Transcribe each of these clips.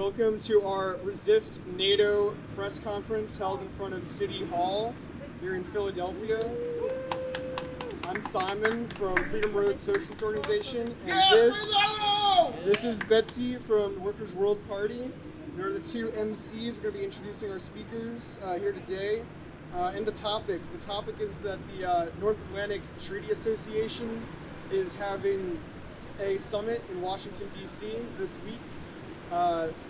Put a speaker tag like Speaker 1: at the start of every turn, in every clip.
Speaker 1: Welcome to our Resist NATO press conference held in front of City Hall here in Philadelphia. I'm Simon from Freedom Road Socialist Organization, and this is Betsy from the Workers' World Party. They're the two MCs. We're going to be introducing our speakers here today. And the topic is that the North Atlantic Treaty Association is having a summit in Washington D.C. this week.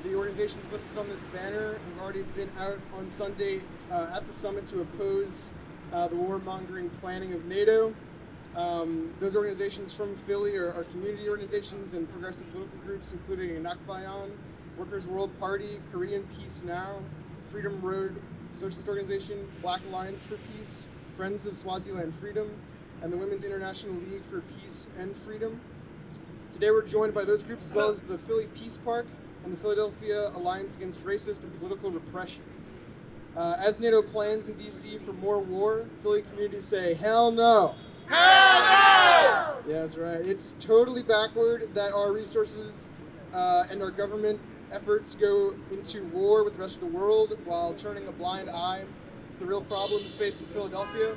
Speaker 1: The organizations listed on this banner have already been out on Sunday at the summit to oppose the warmongering planning of NATO. Those organizations from Philly are community organizations and progressive political groups, including Nakbayan, Workers' World Party, Korean Peace Now, Freedom Road Socialist Organization, Black Alliance for Peace, Friends of Swaziland Freedom, and the Women's International League for Peace and Freedom. Today we're joined by those groups as well as the Philly Peace Park and the Philadelphia Alliance Against Racist and Political Repression. As NATO plans in D.C. for more war, Philly communities say, hell no!
Speaker 2: Hell no!
Speaker 1: Yeah, that's right. It's totally backward that our resources and our government efforts go into war with the rest of the world while turning a blind eye to the real problems facing Philadelphia.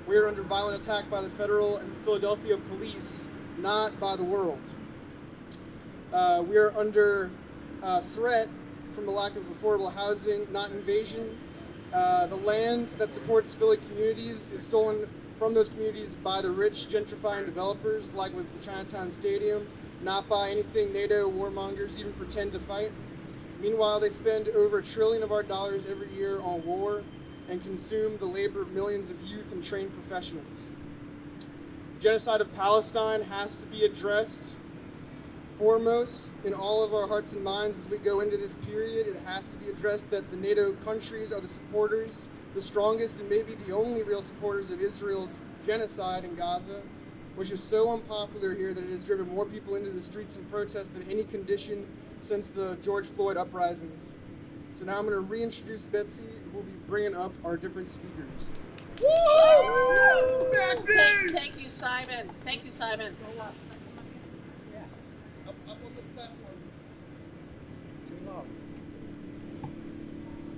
Speaker 1: We are under violent attack by the federal and Philadelphia police, not by the world. We are under threat from the lack of affordable housing, not invasion. The land that supports Philly communities is stolen from those communities by the rich gentrifying developers, like with the Chinatown Stadium, not by anything NATO warmongers even pretend to fight. Meanwhile, they spend over $1 trillion of our dollars every year on war and consume the labor of millions of youth and trained professionals. The genocide of Palestine has to be addressed foremost in all of our hearts and minds as we go into this period. It has to be addressed that the NATO countries are the supporters, the strongest and maybe the only real supporters of Israel's genocide in Gaza, which is so unpopular here that it has driven more people into the streets in protest than any condition since the George Floyd uprisings. So now I'm going to reintroduce Betsy, who will be bringing up our different speakers.
Speaker 2: Woo!
Speaker 3: Thank you, Simon. Thank you, Simon.
Speaker 1: Up on the platform.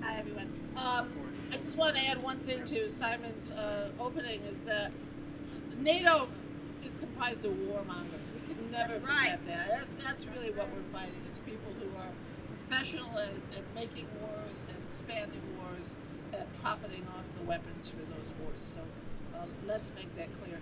Speaker 3: Hi, everyone. I just want to add one thing to Simon's opening, is that NATO is comprised of warmongers. We can never forget that. That's really what we're fighting. It's people who are professional at making wars and expanding wars and profiting off the weapons for those wars. So let's make that clear.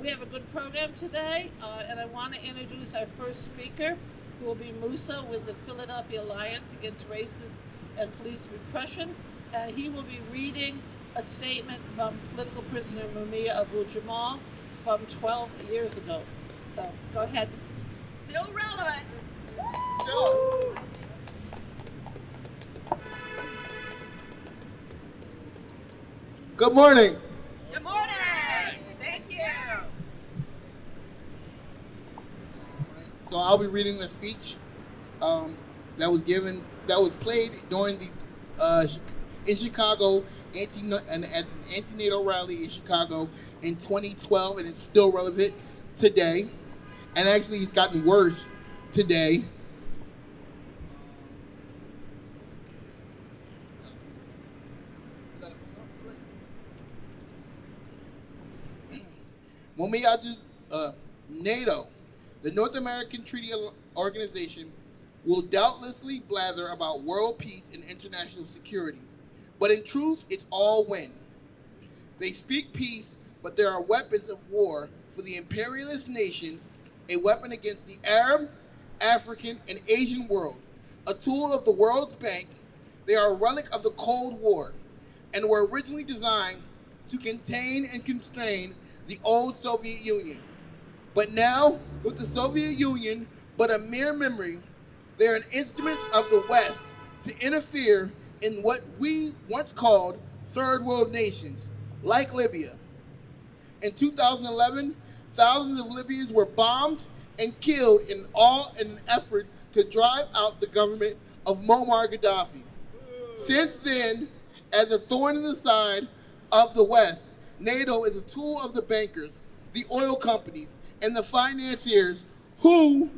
Speaker 3: We have a good program today, and I want to introduce our first speaker, who will be Musa with the Philadelphia Alliance Against Racist and Police Repression. And he will be reading a statement from political prisoner Mumia Abu-Jamal from 12 years ago. So go ahead.
Speaker 2: Still relevant.
Speaker 4: Good morning.
Speaker 2: Good morning. Thank you.
Speaker 4: So I'll be reading the speech that was played during the in Chicago an anti-NATO rally in Chicago in 2012, and it's still relevant today. And actually, it's gotten worse today. NATO, the North American Treaty Organization, will doubtlessly blather about world peace and international security. But in truth, it's all wind. They speak peace, but there are weapons of war for the imperialist nation, a weapon against the Arab, African, and Asian world, a tool of the World Bank. They are a relic of the Cold War and were originally designed to contain and constrain the old Soviet Union. But now, with the Soviet Union but a mere memory, they are an instrument of the West to interfere in what we once called third world nations, like Libya. In 2011, thousands of Libyans were bombed and killed in an effort to drive out the government of Muammar Gaddafi. Since then, as a thorn in the side of the West, NATO is a tool of the bankers, the oil companies, and the financiers who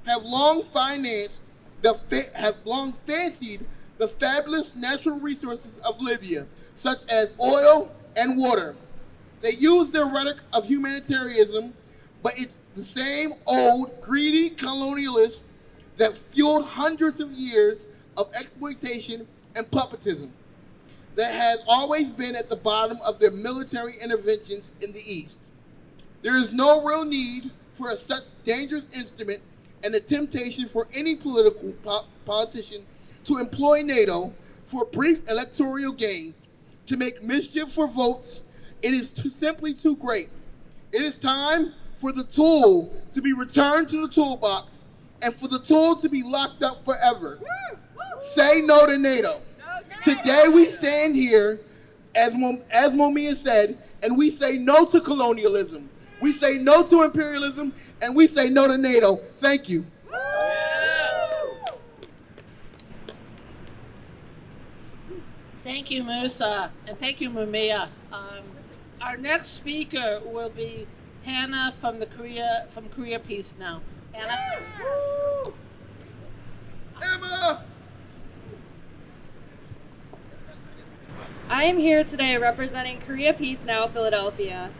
Speaker 4: have long financed have long fancied the fabulous natural resources of Libya, such as oil and water. They use their rhetoric of humanitarianism, but it's the same old greedy colonialists that fueled hundreds of years of exploitation and puppetism that has always been at the bottom of their military interventions in the East. There is no real need for such dangerous instrument, and the temptation for any politician to employ NATO for brief electoral gains, to make mischief for votes, it is simply too great. It is time for the tool to be returned to the toolbox and for the tool to be locked up forever. Say no to NATO. Today we stand here, as Momia said, and we say no to colonialism. We say no to imperialism, and we say no to NATO. Thank you.
Speaker 3: Thank you, Musa, and thank you, Mumia. Our next speaker will be Hannah from Korea Peace Now. Hannah?
Speaker 4: Emma!
Speaker 5: I am here today representing Korea Peace Now, Philadelphia.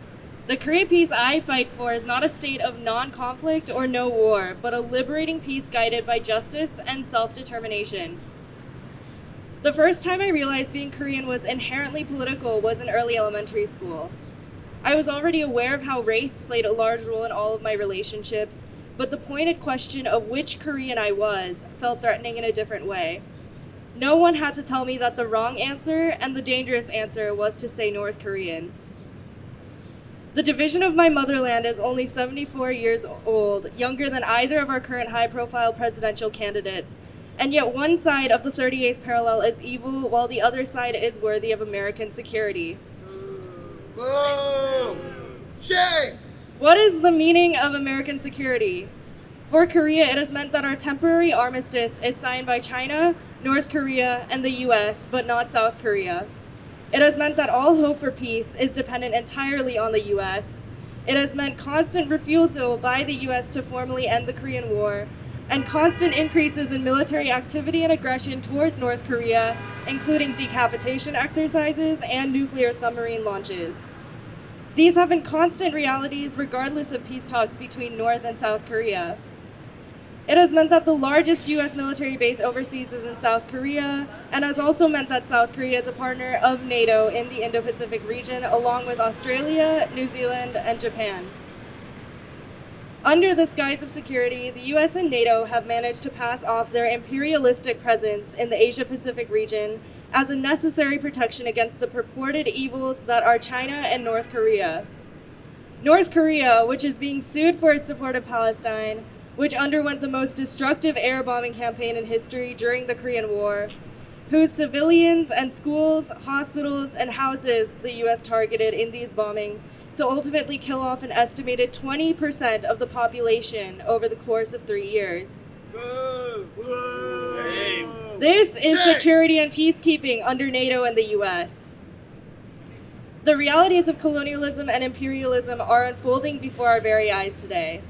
Speaker 5: The Korea peace I fight for is not a state of non-conflict or no war, but a liberating peace guided by justice and self-determination. The first time I realized being Korean was inherently political was in early elementary school. I was already aware of how race played a large role in all of my relationships, but the pointed question of which Korean I was felt threatening in a different way. No one had to tell me that the wrong answer and the dangerous answer was to say North Korean. The division of my motherland is only 74 years old, younger than either of our current high-profile presidential candidates, and yet one side of the 38th parallel is evil, while the other side is worthy of American security.
Speaker 4: Boo! Shame!
Speaker 5: What is the meaning of American security? For Korea, it has meant that our temporary armistice is signed by China, North Korea, and the US, but not South Korea. It has meant that all hope for peace is dependent entirely on the US. It has meant constant refusal by the US to formally end the Korean War, and constant increases in military activity and aggression towards North Korea, including decapitation exercises and nuclear submarine launches. These have been constant realities regardless of peace talks between North and South Korea. It has meant that the largest US military base overseas is in South Korea, and has also meant that South Korea is a partner of NATO in the Indo-Pacific region, along with Australia, New Zealand, and Japan. Under this guise of security, the US and NATO have managed to pass off their imperialistic presence in the Asia-Pacific region as a necessary protection against the purported evils that are China and North Korea. North Korea, which is being sued for its support of Palestine, which underwent the most destructive air bombing campaign in history during the Korean War, whose civilians and schools, hospitals, and houses the US targeted in these bombings to ultimately kill off an estimated 20% of the population over the course of 3 years.
Speaker 4: Whoa.
Speaker 5: This is security and peacekeeping under NATO and the US. The realities of colonialism and imperialism are unfolding before our very eyes today.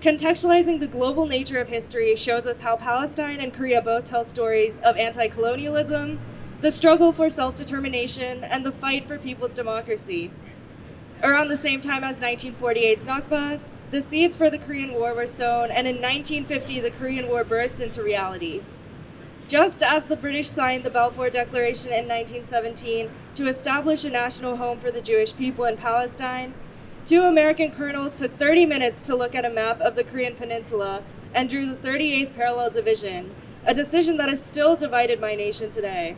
Speaker 5: Contextualizing the global nature of history shows us how Palestine and Korea both tell stories of anti-colonialism, the struggle for self-determination, and the fight for people's democracy. Around the same time as 1948's Nakba, the seeds for the Korean War were sown, and in 1950 the Korean War burst into reality. Just as the British signed the Balfour Declaration in 1917 to establish a national home for the Jewish people in Palestine, 2 American colonels took 30 minutes to look at a map of the Korean Peninsula and drew the 38th parallel division, a decision that has still divided my nation today.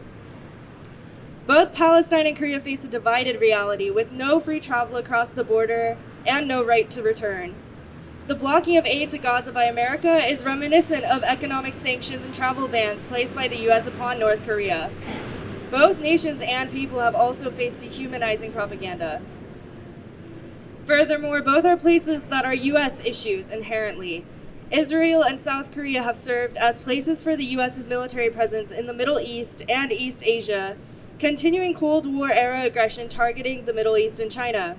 Speaker 5: Both Palestine and Korea face a divided reality with no free travel across the border and no right to return. The blocking of aid to Gaza by America is reminiscent of economic sanctions and travel bans placed by the US upon North Korea. Both nations and people have also faced dehumanizing propaganda. Furthermore, both are places that are US issues inherently. Israel and South Korea have served as places for the US's military presence in the Middle East and East Asia, continuing Cold War era aggression targeting the Middle East and China.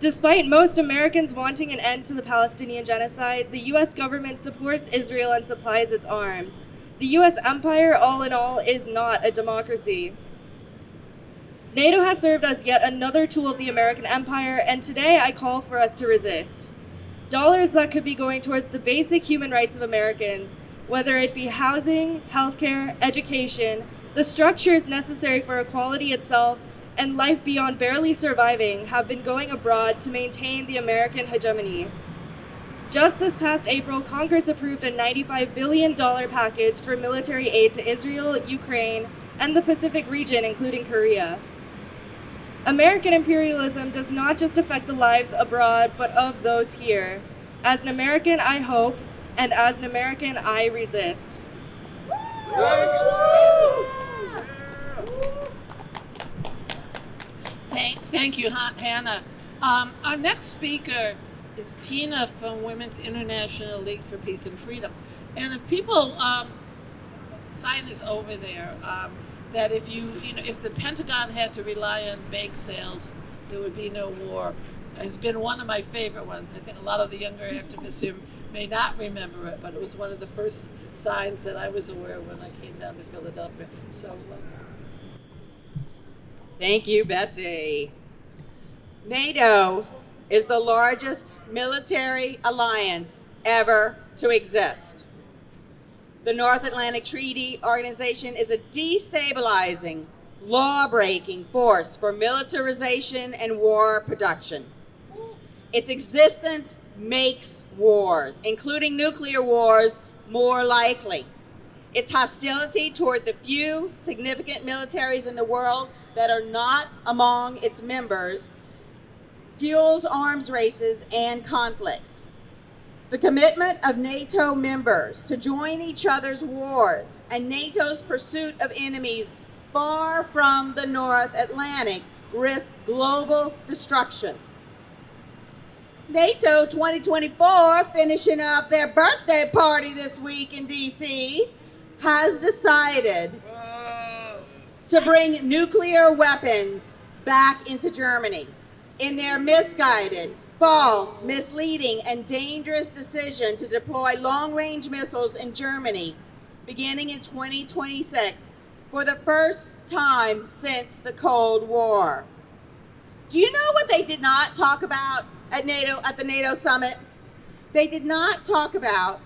Speaker 5: Despite most Americans wanting an end to the Palestinian genocide, the U.S. government supports Israel and supplies its arms. The U.S. empire, all in all, is not a democracy. NATO has served as yet another tool of the American empire, and today I call for us to resist. Dollars that could be going towards the basic human rights of Americans, whether it be housing, healthcare, education, the structures necessary for equality itself, and life beyond barely surviving, have been going abroad to maintain the American hegemony. Just this past April, Congress approved a $95 billion package for military aid to Israel, Ukraine, and the Pacific region, including Korea. American imperialism does not just affect the lives abroad, but of those here. As an American, I hope, and as an American, I resist.
Speaker 3: Thank you, Hannah. Our next speaker is Tina from Women's International League for Peace and Freedom. And if people, sign this over there, that if the Pentagon had to rely on bake sales, there would be no war. Has been one of my favorite ones. I think a lot of the younger activists here may not remember it, but it was one of the first signs that I was aware of when I came down to Philadelphia. So,
Speaker 6: thank you, Betsy. NATO is the largest military alliance ever to exist. The North Atlantic Treaty Organization is a destabilizing, law-breaking force for militarization and war production. Its existence makes wars, including nuclear wars, more likely. Its hostility toward the few significant militaries in the world that are not among its members fuels arms races and conflicts. The commitment of NATO members to join each other's wars and NATO's pursuit of enemies far from the North Atlantic risk global destruction. NATO 2024, finishing up their birthday party this week in D.C., has decided to bring nuclear weapons back into Germany in their misguided, false, misleading, and dangerous decision to deploy long-range missiles in Germany beginning in 2026 for the first time since the Cold War. Do you know what they did not talk about at the NATO summit? They did not talk about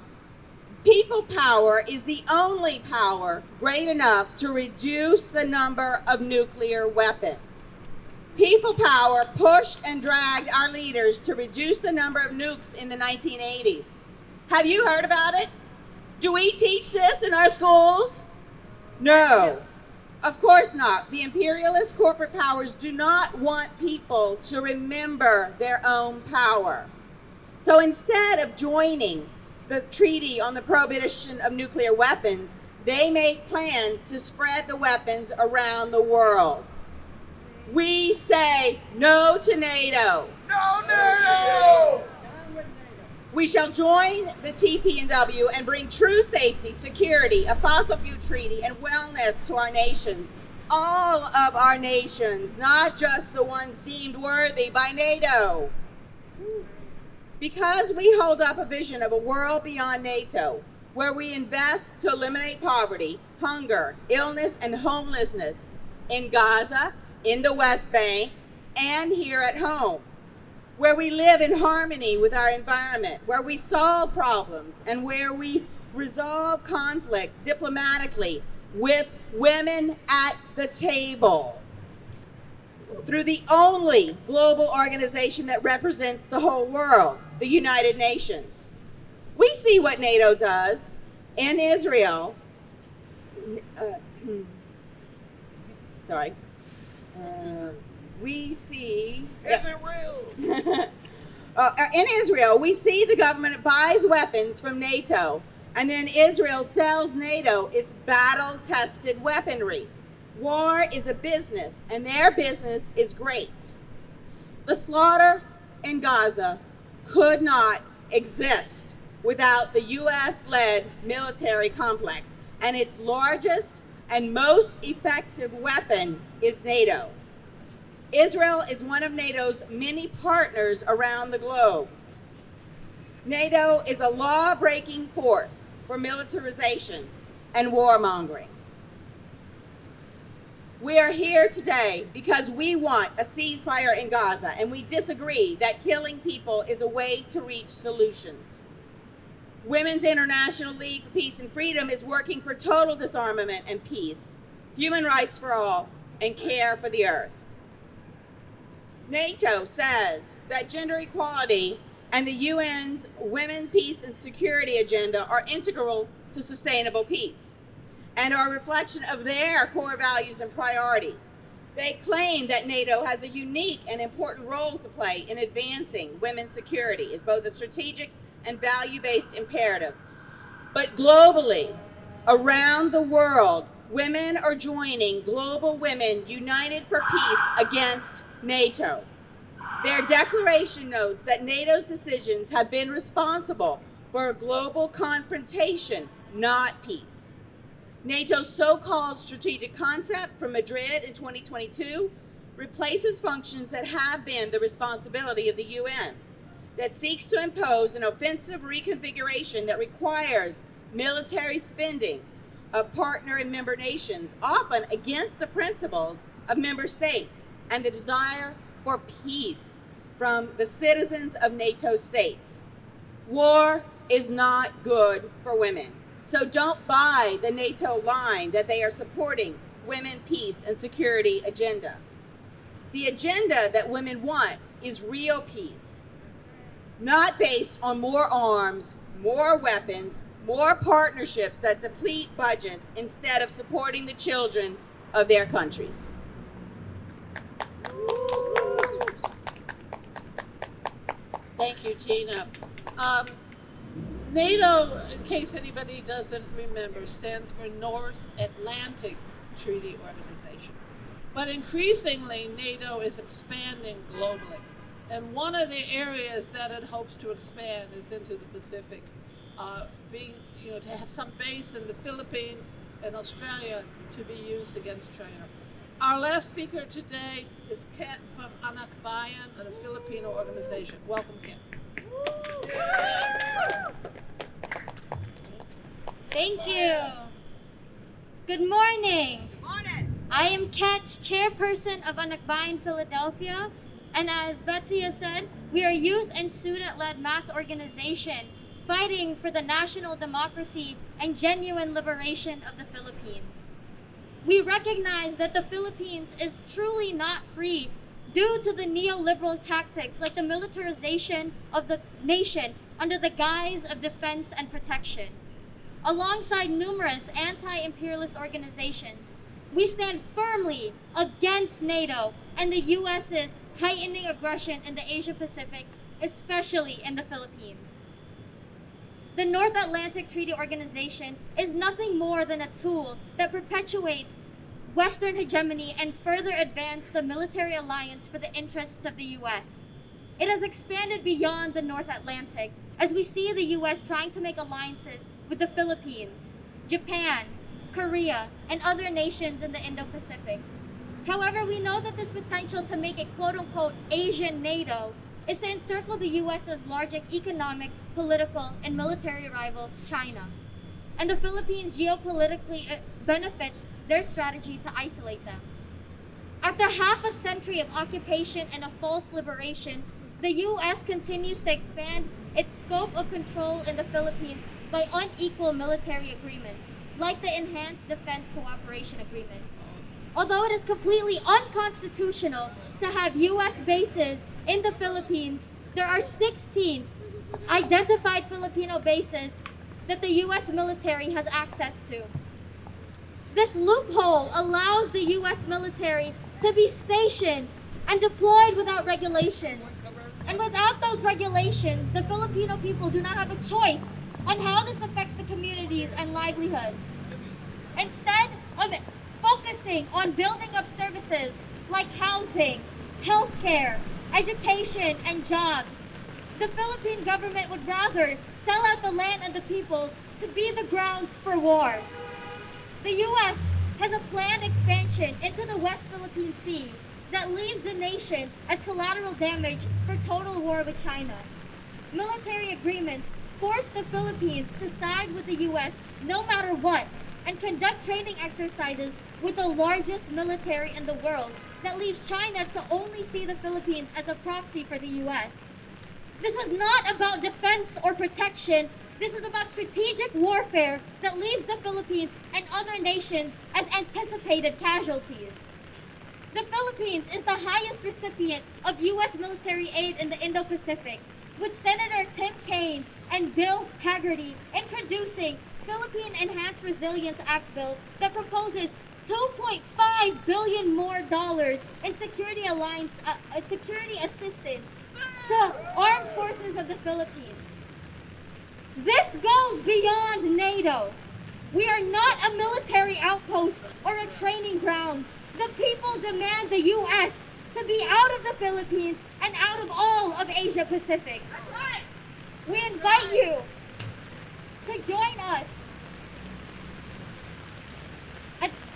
Speaker 6: people power is the only power great enough to reduce the number of nuclear weapons. People power pushed and dragged our leaders to reduce the number of nukes in the 1980s. Have you heard about it? Do we teach this in our schools? No, of course not. The imperialist corporate powers do not want people to remember their own power. So instead of joining the Treaty on the Prohibition of Nuclear Weapons, they make plans to spread the weapons around the world. We say no to NATO.
Speaker 4: No, NATO!
Speaker 6: We shall join the TPNW and bring true safety, security, a fossil fuel treaty, and wellness to our nations. All of our nations, not just the ones deemed worthy by NATO. Because we hold up a vision of a world beyond NATO, where we invest to eliminate poverty, hunger, illness, and homelessness in Gaza, in the West Bank, and here at home, where we live in harmony with our environment, where we solve problems, and where we resolve conflict diplomatically with women at the table, through the only global organization that represents the whole world, the United Nations. We see what NATO does in Israel. We see...
Speaker 4: Is it real?
Speaker 6: in Israel, we see the government buys weapons from NATO, and then Israel sells NATO its battle-tested weaponry. War is a business, and their business is great. The slaughter in Gaza could not exist without the U.S.-led military complex, and its largest and most effective weapon is NATO. Israel is one of NATO's many partners around the globe. NATO is a law-breaking force for militarization and warmongering. We are here today because we want a ceasefire in Gaza, and we disagree that killing people is a way to reach solutions. Women's International League for Peace and Freedom is working for total disarmament and peace, human rights for all, and care for the earth. NATO says that gender equality and the UN's Women, Peace, and Security agenda are integral to sustainable peace and are a reflection of their core values and priorities. They claim that NATO has a unique and important role to play in advancing women's security as both a strategic and value-based imperative. But globally, around the world, women are joining Global Women United for Peace against NATO. Their declaration notes that NATO's decisions have been responsible for a global confrontation, not peace. NATO's so-called strategic concept from Madrid in 2022 replaces functions that have been the responsibility of the UN, that seeks to impose an offensive reconfiguration that requires military spending of partner and member nations, often against the principles of member states and the desire for peace from the citizens of NATO states. War is not good for women. So don't buy the NATO line that they are supporting women, peace, and security agenda. The agenda that women want is real peace, not based on more arms, more weapons, more partnerships that deplete budgets instead of supporting the children of their countries.
Speaker 3: Thank you, Tina. NATO, in case anybody doesn't remember, stands for North Atlantic Treaty Organization. But increasingly, NATO is expanding globally. And one of the areas that it hopes to expand is into the Pacific, to have some base in the Philippines and Australia to be used against China. Our last speaker today is Ket from Anak Bayan, a Filipino organization. Welcome, Ket.
Speaker 7: Thank you. Good morning.
Speaker 2: Morning.
Speaker 7: I am Ket, chairperson of Anak Bayan, Philadelphia, and as Betsy has said, we are a youth and student-led mass organization fighting for the national democracy and genuine liberation of the Philippines. We recognize that the Philippines is truly not free due to the neoliberal tactics like the militarization of the nation under the guise of defense and protection. Alongside numerous anti-imperialist organizations, we stand firmly against NATO and the US's heightening aggression in the Asia-Pacific, especially in the Philippines. The North Atlantic Treaty Organization is nothing more than a tool that perpetuates Western hegemony and further advances the military alliance for the interests of the US. It has expanded beyond the North Atlantic as we see the US trying to make alliances with the Philippines, Japan, Korea, and other nations in the Indo-Pacific. However, we know that this potential to make a quote-unquote Asian NATO is to encircle the US's largest economic, political, and military rival, China. And the Philippines geopolitically benefits their strategy to isolate them. After half a century of occupation and a false liberation, the US continues to expand its scope of control in the Philippines by unequal military agreements, like the Enhanced Defense Cooperation Agreement. Although it is completely unconstitutional to have US bases in the Philippines, there are 16 identified Filipino bases that the US military has access to. This loophole allows the US military to be stationed and deployed without regulations. And without those regulations, the Filipino people do not have a choice on how this affects the communities and livelihoods. Instead of focusing on building up services like housing, healthcare, education, and jobs, the Philippine government would rather sell out the land and the people to be the grounds for war. The U.S. has a planned expansion into the West Philippine Sea that leaves the nation as collateral damage for total war with China. Military agreements force the Philippines to side with the U.S. no matter what and conduct training exercises with the largest military in the world that leaves China to only see the Philippines as a proxy for the U.S. This is not about defense or protection. This is about strategic warfare that leaves the Philippines and other nations as anticipated casualties. The Philippines is the highest recipient of U.S. military aid in the Indo-Pacific, with Senator Tim Kaine and Bill Hagerty introducing Philippine Enhanced Resilience Act bill that proposes $2.5 billion more in security assistance to armed forces of the Philippines. This goes beyond NATO. We are not a military outpost or a training ground. The people demand the U.S. to be out of the Philippines and out of all of Asia Pacific. We invite you to join us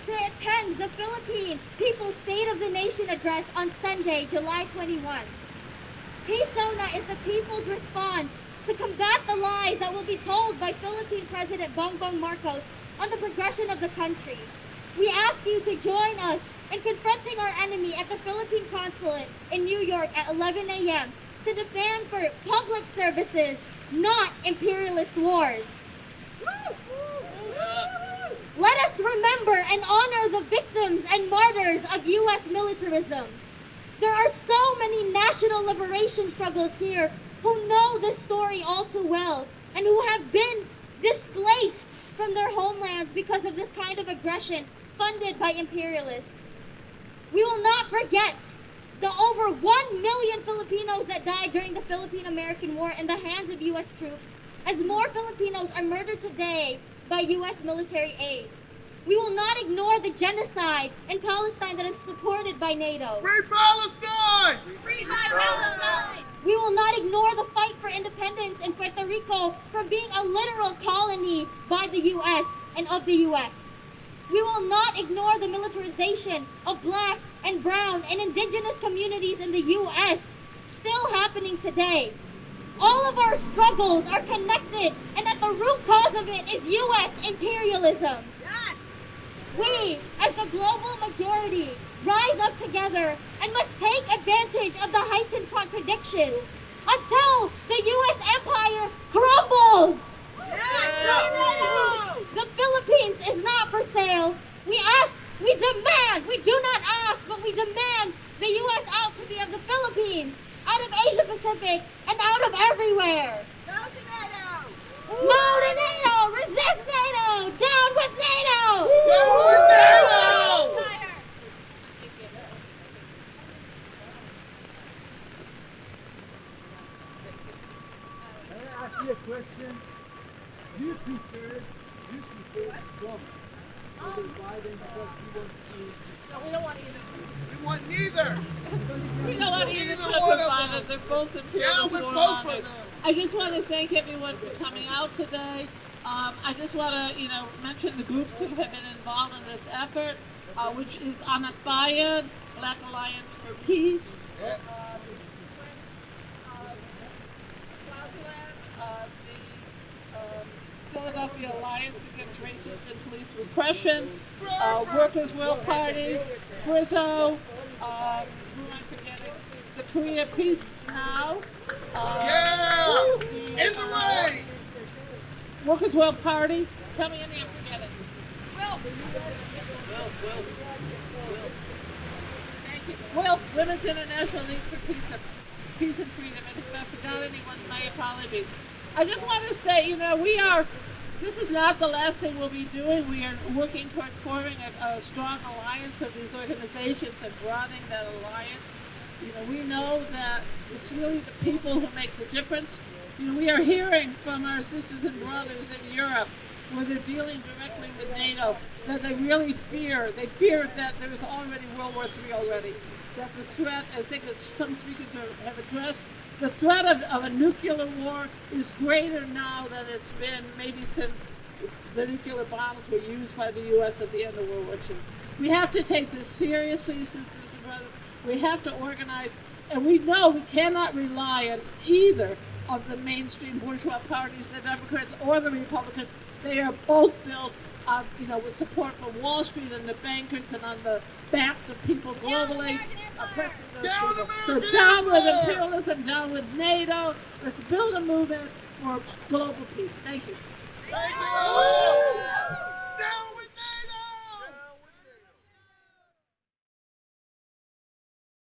Speaker 7: to attend the Philippine People's State of the Nation address on Sunday, July 21. PSONA is the people's response to combat the lies that will be told by Philippine President Bongbong Marcos on the progression of the country. We ask you to join us in confronting our enemy at the Philippine Consulate in New York at 11 a.m. to demand for public services, not imperialist wars. Let us remember and honor the victims and martyrs of U.S. militarism. There are so many national liberation struggles here who know this story all too well and who have been displaced from their homelands because of this kind of aggression funded by imperialists. We will not forget the over 1 million Filipinos that died during the Philippine-American War in the hands of U.S. troops, as more Filipinos are murdered today by U.S. military aid. We will not ignore the genocide in Palestine that is supported by NATO.
Speaker 4: Free Palestine!
Speaker 2: Free Palestine!
Speaker 7: We will not ignore the fight for independence in Puerto Rico from being a literal colony by the U.S. and of the U.S. We will not ignore the militarization of black and brown and indigenous communities in the U.S. still happening today. All of our struggles are connected, and at the root cause of it is U.S. imperialism. We, as the global majority, rise up together and must take advantage of the heightened contradictions until the U.S. empire crumbles. The Philippines is not for sale. We demand, we do not ask, but we demand the U.S. out to be of the Philippines, out of Asia Pacific, and out of everywhere.
Speaker 2: No to NATO!
Speaker 7: No to NATO! Resist NATO! Down with NATO!
Speaker 4: Down with NATO!
Speaker 8: Can I ask you a question? Do you prefer Trump over Biden because he wants to?
Speaker 3: No, we don't want either.
Speaker 4: We want neither.
Speaker 3: We don't want either
Speaker 4: Neither
Speaker 3: Trump
Speaker 4: one
Speaker 3: or
Speaker 4: of
Speaker 3: Biden.
Speaker 4: them.
Speaker 3: They're both
Speaker 4: Down
Speaker 3: imperialist
Speaker 4: with
Speaker 3: war
Speaker 4: both of
Speaker 3: mongers.
Speaker 4: them.
Speaker 3: I just want to thank everyone for coming out today. I just want to, mention the groups who have been involved in this effort, which is Anak Bayan, Black Alliance for Peace, the Philadelphia Alliance Against Racist and Police Repression, Workers' World Party, Frizzo, who am I forgetting? The Korea Peace Now.
Speaker 4: In the rain!
Speaker 3: Workers' World Party. Tell me your name, forget it. Thank you. WILF, Women's International League for Peace and Freedom. And if I forgot anyone, my apologies. I just want to say, this is not the last thing we'll be doing. We are working toward forming a strong alliance of these organizations and broadening that alliance. We know that it's really the people who make the difference. We are hearing from our sisters and brothers in Europe, where they're dealing directly with NATO, that they really fear. They fear that there's already World War III already. That the threat, I think as some speakers have addressed, the threat of a nuclear war is greater now than it's been maybe since the nuclear bombs were used by the U.S. at the end of World War II. We have to take this seriously, sisters and brothers. We have to organize, and we know we cannot rely on either of the mainstream bourgeois parties, the Democrats or the Republicans. They are both built on, with support from Wall Street and the bankers and on the backs of people globally oppressing those people. So down with imperialism, down with NATO. Let's build a movement for global peace. Thank you.
Speaker 4: Thank you.